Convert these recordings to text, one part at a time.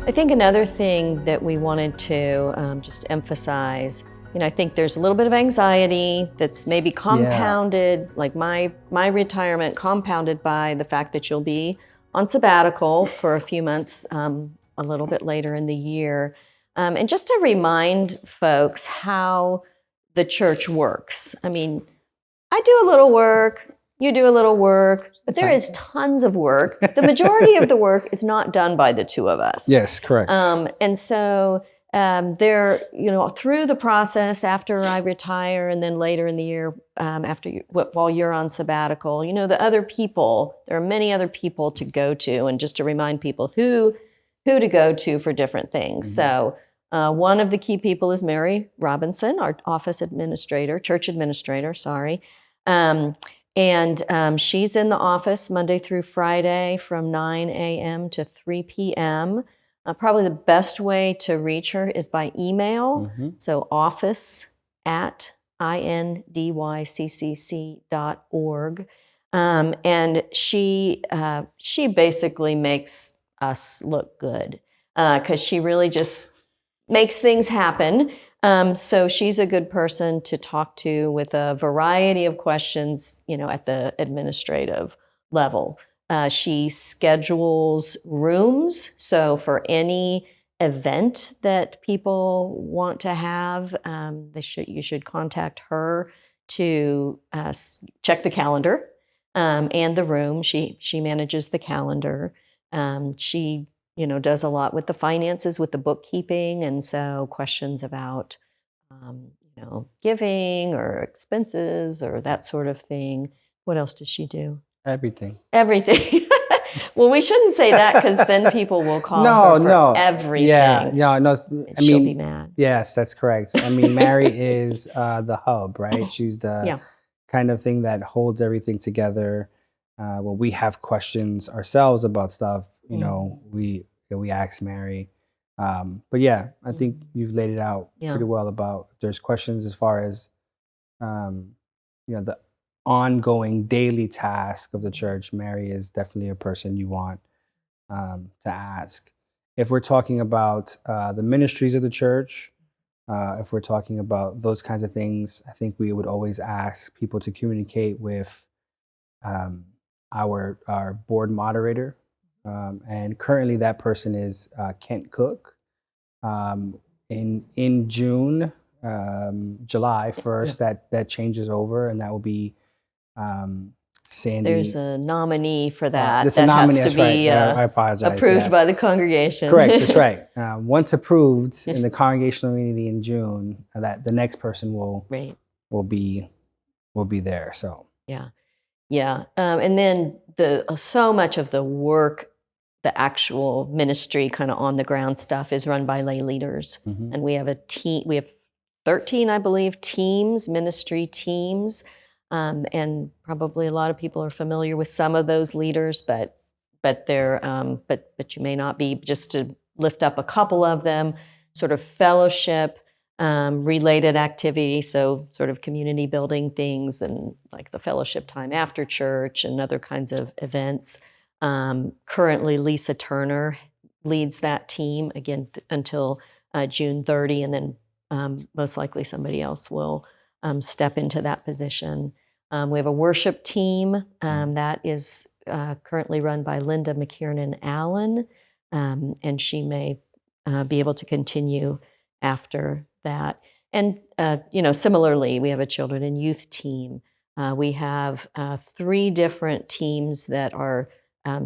I think another thing that we wanted to just emphasize, I think there's a little bit of anxiety that's maybe compounded, like my retirement compounded by the fact that you'll be on sabbatical for a few months a little bit later in the year. And just to remind folks how the church works. I mean, I do a little work, you do a little work, but there is tons of work. The majority of the work is not done by the two of us. Yes, correct. And so there, through the process after I retire and then later in the year while you're on sabbatical, the other people, there are many other people to go to, and just to remind people who to go to for different things. So one of the key people is Mary Robinson, our church administrator, sorry. And she's in the office Monday through Friday from 9 a.m. to 3 p.m. Probably the best way to reach her is by email. So office@indYCCC.org. And she basically makes us look good because she really just makes things happen. So she's a good person to talk to with a variety of questions, at the administrative level. She schedules rooms. So for any event that people want to have, you should contact her to check the calendar and the room. She manages the calendar. She does a lot with the finances, with the bookkeeping, and so questions about, giving or expenses or that sort of thing. What else does she do? Everything. Everything. Well, we shouldn't say that because then people will call her for everything. Yeah, no. She'll be mad. Yes, that's correct. I mean, Mary is the hub, right? She's the kind of thing that holds everything together. When we have questions ourselves about stuff, we ask Mary. But yeah, I think you've laid it out pretty well about if there's questions as far as, the ongoing daily task of the church. Mary is definitely a person you want to ask. If we're talking about the ministries of the church, if we're talking about those kinds of things, I think we would always ask people to communicate with our board moderator. And currently that person is Kent Cook. In June, July 1st, that changes over, and that will be Sandy. There's a nominee for that. There's that a nominee, has to be I apologize. approved by the congregation. Correct, that's right. Once approved in the congregational meeting in June, that the next person will be there. So yeah. And then so much of the work, the actual ministry, kind of on the ground stuff, is run by lay leaders, and we have a team. We have 13, I believe, ministry teams. And probably a lot of people are familiar with some of those leaders, but you may not be. Just to lift up a couple of them, sort of fellowship related activity, so sort of community building things, and like the fellowship time after church and other kinds of events. Currently, Lisa Turner leads that team again until June 30, and then most likely somebody else will step into that position. We have a worship team that is currently run by Linda McKiernan Allen, and she may be able to continue after that. And similarly, we have a children and youth team. We have 3 different teams that are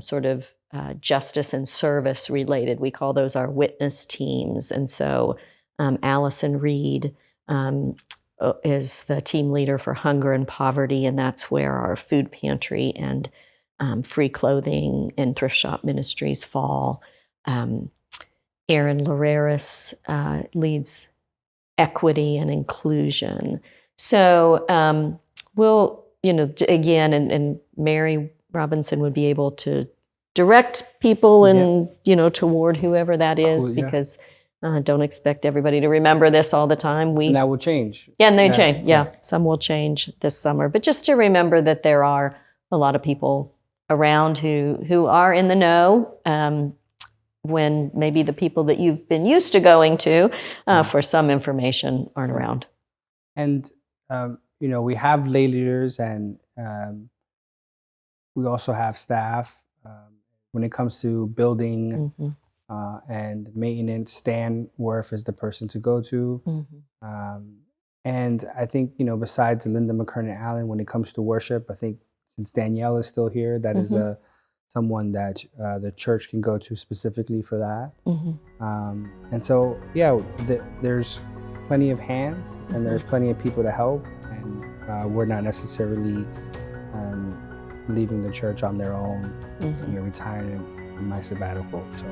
sort of justice and service related. We call those our witness teams. And so Allison Reed is the team leader for hunger and poverty, and that's where our food pantry and free clothing and thrift shop ministries fall. Aaron Loreris leads equity and inclusion. So we'll, again, and Mary Robinson would be able to direct people and, toward whoever that is, because don't expect everybody to remember this all the time. And that will change. Yeah, and they change. Yeah, some will change this summer. But just to remember that there are a lot of people around who are in the know, when maybe the people that you've been used to going to for some information aren't around. And, we have lay leaders, and we also have staff. When it comes to building and maintenance, Stan Worth is the person to go to. And I think, besides Linda McKernan Allen, when it comes to worship, I think since Danielle is still here, that is someone that the church can go to specifically for that. And so, there's plenty of hands, and there's plenty of people to help, and we're not necessarily leaving the church on their own. You're retiring in my sabbatical, so.